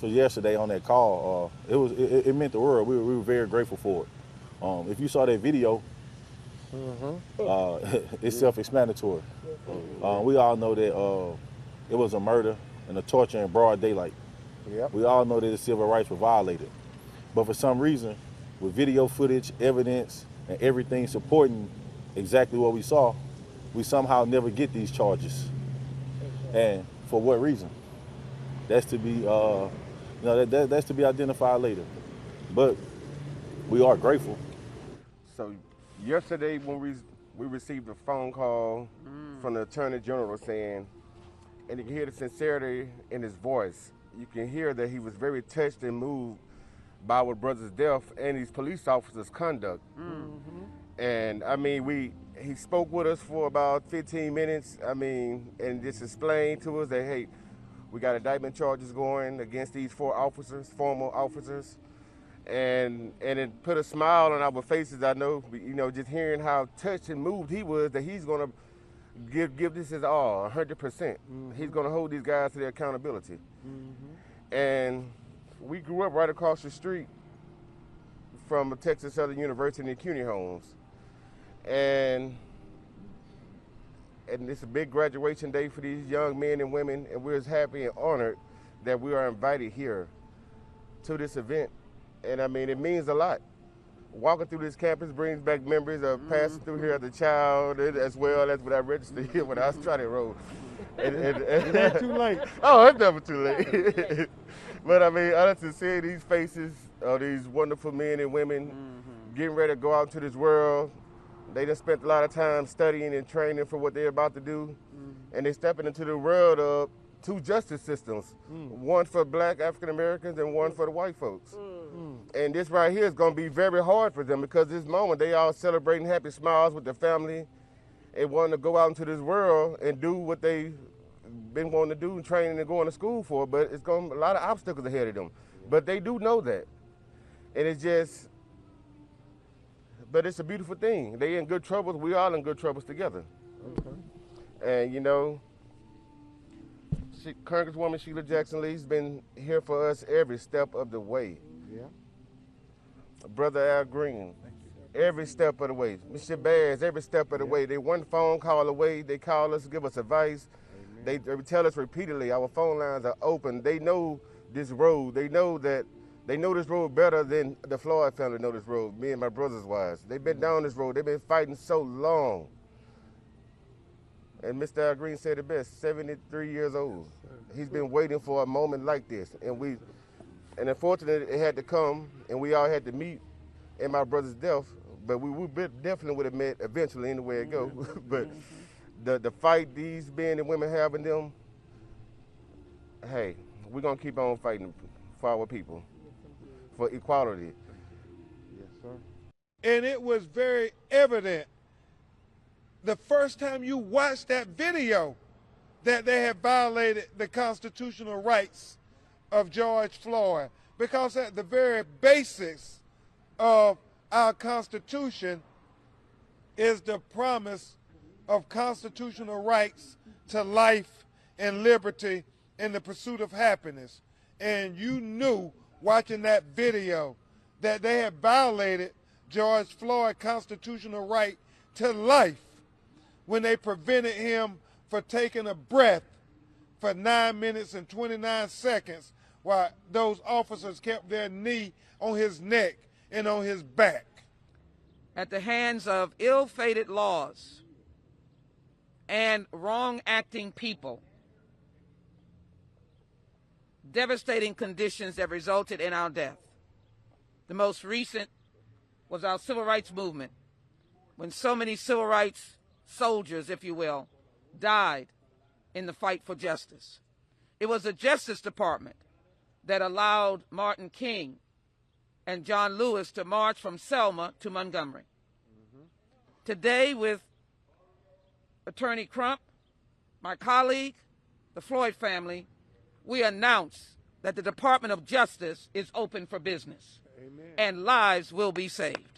for yesterday on that call. It meant the world. We were very grateful for it. If you saw that video, it's self-explanatory. We all know that it was a murder and a torture in broad daylight. Yep. We all know that the civil rights were violated. But for some reason, with video footage, evidence, and everything supporting exactly what we saw, we somehow never get these charges. And for what reason? That's to be, that's to be identified later. But we are grateful. So yesterday when we received a phone call from the Attorney General saying, and you can hear the sincerity in his voice. You can hear that he was very touched and moved by our brother's death and these police officers' conduct. And I mean, he spoke with us for about 15 minutes, and just explained to us that, hey, we got indictment charges going against these 4 officers, former officers. And it put a smile on our faces, I know, just hearing how touched and moved he was that he's gonna give this his all, 100%. He's gonna hold these guys to their accountability. And we grew up right across the street from Texas Southern University in CUNY homes. And it's a big graduation day for these young men and women, and we're as happy and honored that we are invited here to this event. And I mean, it means a lot. Walking through this campus brings back memories of passing through here as a child, as well as when I registered here when I was trying to enroll. It's not too late. Oh, it's never too late. But I mean, honestly, seeing these faces of these wonderful men and women getting ready to go out into this world, they just spent a lot of time studying and training for what they're about to do, and they're stepping into the world of 2 justice systems, one for black African Americans and one for the white folks. And this right here is going to be very hard for them because this moment they all celebrating happy smiles with their family and wanting to go out into this world and do what they've been wanting to do and training and going to school for, but it's going to be a lot of obstacles ahead of them. But they do know that. And it's just, but it's a beautiful thing. They in good troubles, we all in good troubles together. And Congresswoman Sheila Jackson Lee's been here for us every step of the way. Brother Al Green, every step of the way. Mr. Bears, every step of the way. They one phone call away. They call us, give us advice. They tell us repeatedly our phone lines are open. They know this road. They know this road better than the Floyd family know this road, me and my brother's wives. They've been down this road. They've been fighting so long. And Mr. Al Green said it best, 73 years old. He's been waiting for a moment like this. And unfortunately, it had to come, and we all had to meet in my brother's death, but we definitely would have met eventually anywhere it go. But the fight these men and women have in them, hey, we're going to keep on fighting for our people, for equality. Yes, sir. And it was very evident the first time you watched that video that they had violated the constitutional rights of George Floyd, because at the very basis of our Constitution is the promise of constitutional rights to life and liberty and the pursuit of happiness. And you knew watching that video that they had violated George Floyd's constitutional right to life when they prevented him from taking a breath for 9 minutes and 29 seconds while those officers kept their knee on his neck and on his back. At the hands of ill-fated laws and wrong-acting people, devastating conditions that resulted in our death. The most recent was our civil rights movement, when so many civil rights soldiers, if you will, died in the fight for justice. It was the Justice Department that allowed Martin King and John Lewis to march from Selma to Montgomery. Today, with Attorney Crump, my colleague, the Floyd family, we announce that the Department of Justice is open for business. Amen. And lives will be saved.